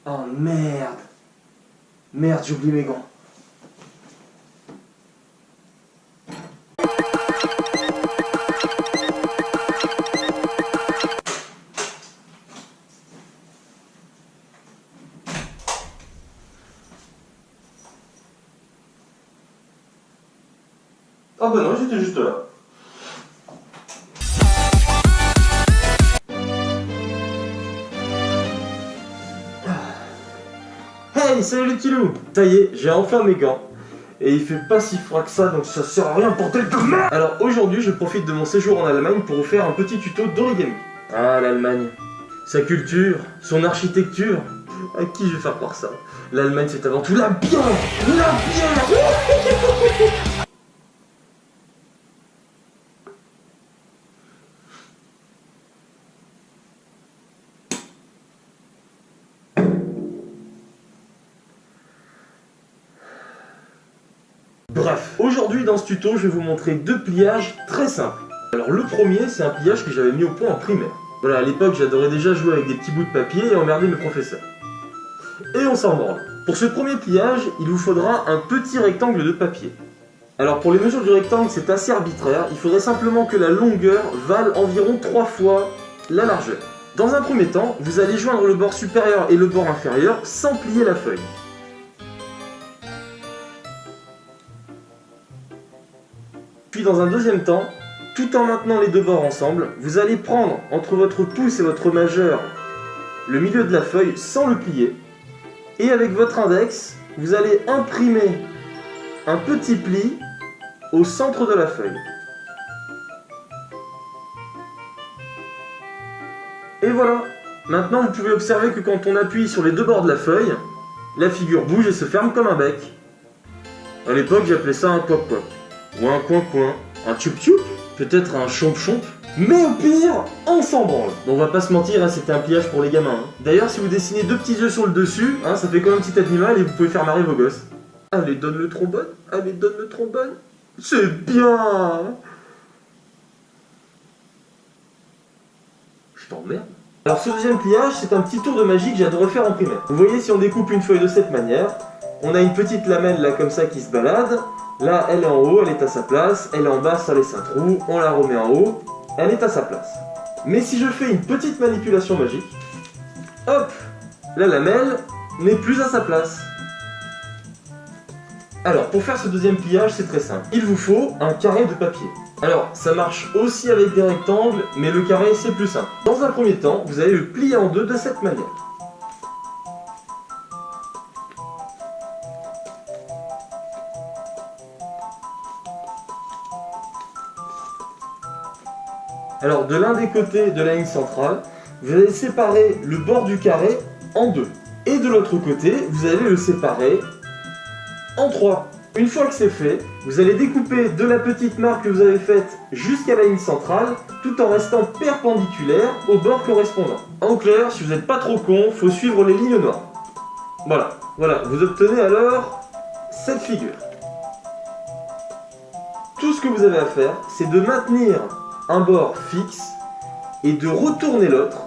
Oh merde! Merde, j'ai oublié mes gants. Ah bah non, j'étais juste là. Hey, salut les petits loups! Ça y est, j'ai enfin mes gants. Et il fait pas si froid que ça, donc ça sert à rien pour tel de merde! Alors aujourd'hui, je profite de mon séjour en Allemagne pour vous faire un petit tuto d'origami. Ah, l'Allemagne. Sa culture, son architecture. À qui je vais faire croire ça? L'Allemagne, c'est avant tout la bière! La bière! Bref, aujourd'hui dans ce tuto, je vais vous montrer deux pliages très simples. Alors le premier, c'est un pliage que j'avais mis au point en primaire. Voilà, à l'époque, j'adorais déjà jouer avec des petits bouts de papier et emmerder mes professeurs. Et on s'en branle. Pour ce premier pliage, il vous faudra un petit rectangle de papier. Alors pour les mesures du rectangle, c'est assez arbitraire. Il faudrait simplement que la longueur vale environ 3 fois la largeur. Dans un premier temps, vous allez joindre le bord supérieur et le bord inférieur sans plier la feuille. Puis dans un deuxième temps, tout en maintenant les deux bords ensemble, vous allez prendre entre votre pouce et votre majeur le milieu de la feuille sans le plier. Et avec votre index, vous allez imprimer un petit pli au centre de la feuille. Et voilà. Maintenant, vous pouvez observer que quand on appuie sur les deux bords de la feuille, la figure bouge et se ferme comme un bec. À l'époque, j'appelais ça un poc-poc. Ou un coin-coin, un tchoup-tchoup, peut-être un chomp-chomp. Mais au pire, on s'en branle. Bon, on va pas se mentir, hein, c'était un pliage pour les gamins. Hein. D'ailleurs, si vous dessinez deux petits yeux sur le dessus, hein, ça fait comme un petit animal et vous pouvez faire marrer vos gosses. Allez, donne le trombone. Allez, donne le trombone. C'est bien. Je t'emmerde. Alors ce deuxième pliage, c'est un petit tour de magie que j'adorais faire en primaire. Vous voyez, si on découpe une feuille de cette manière, on a une petite lamelle là comme ça qui se balade. Là, elle est en haut, elle est à sa place. Elle est en bas, ça laisse un trou. On la remet en haut. Elle est à sa place. Mais si je fais une petite manipulation magique, hop, la lamelle n'est plus à sa place. Alors, pour faire ce deuxième pliage, c'est très simple. Il vous faut un carré de papier. Alors, ça marche aussi avec des rectangles, mais le carré, c'est plus simple. Dans un premier temps, vous allez le plier en deux de cette manière. Alors, de l'un des côtés de la ligne centrale, vous allez séparer le bord du carré en deux. Et de l'autre côté, vous allez le séparer en trois. Une fois que c'est fait, vous allez découper de la petite marque que vous avez faite jusqu'à la ligne centrale, tout en restant perpendiculaire au bord correspondant. En clair, si vous n'êtes pas trop con, faut suivre les lignes noires. Voilà, vous obtenez alors cette figure. Tout ce que vous avez à faire, c'est de maintenir un bord fixe et de retourner l'autre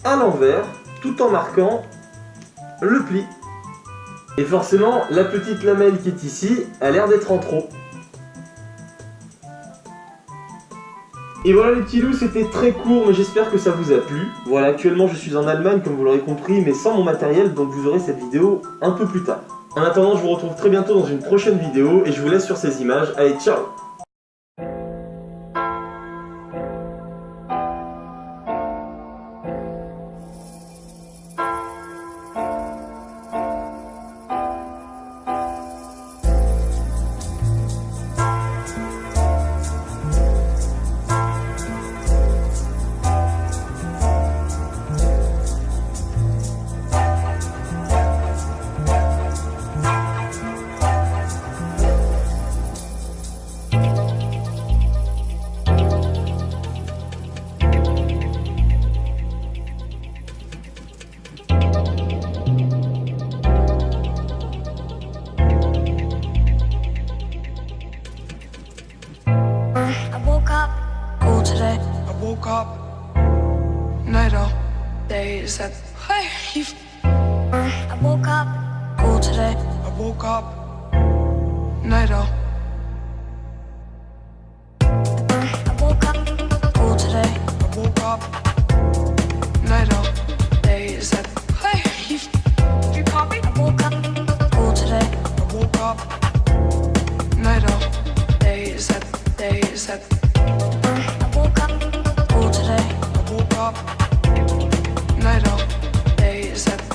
à l'envers tout en marquant le pli. Et forcément, la petite lamelle qui est ici a l'air d'être en trop. Et voilà les petits loups, c'était très court mais j'espère que ça vous a plu. Voilà, actuellement je suis en Allemagne comme vous l'aurez compris mais sans mon matériel, donc vous aurez cette vidéo un peu plus tard. En attendant, je vous retrouve très bientôt dans une prochaine vidéo et je vous laisse sur ces images. Allez, ciao! days that I woke up cold today. I woke up night out. I woke up cold today. I woke up night out. Days that you call me? I woke up cold today. I woke up night out. Days that I woke up cold today. I woke up night out. Days that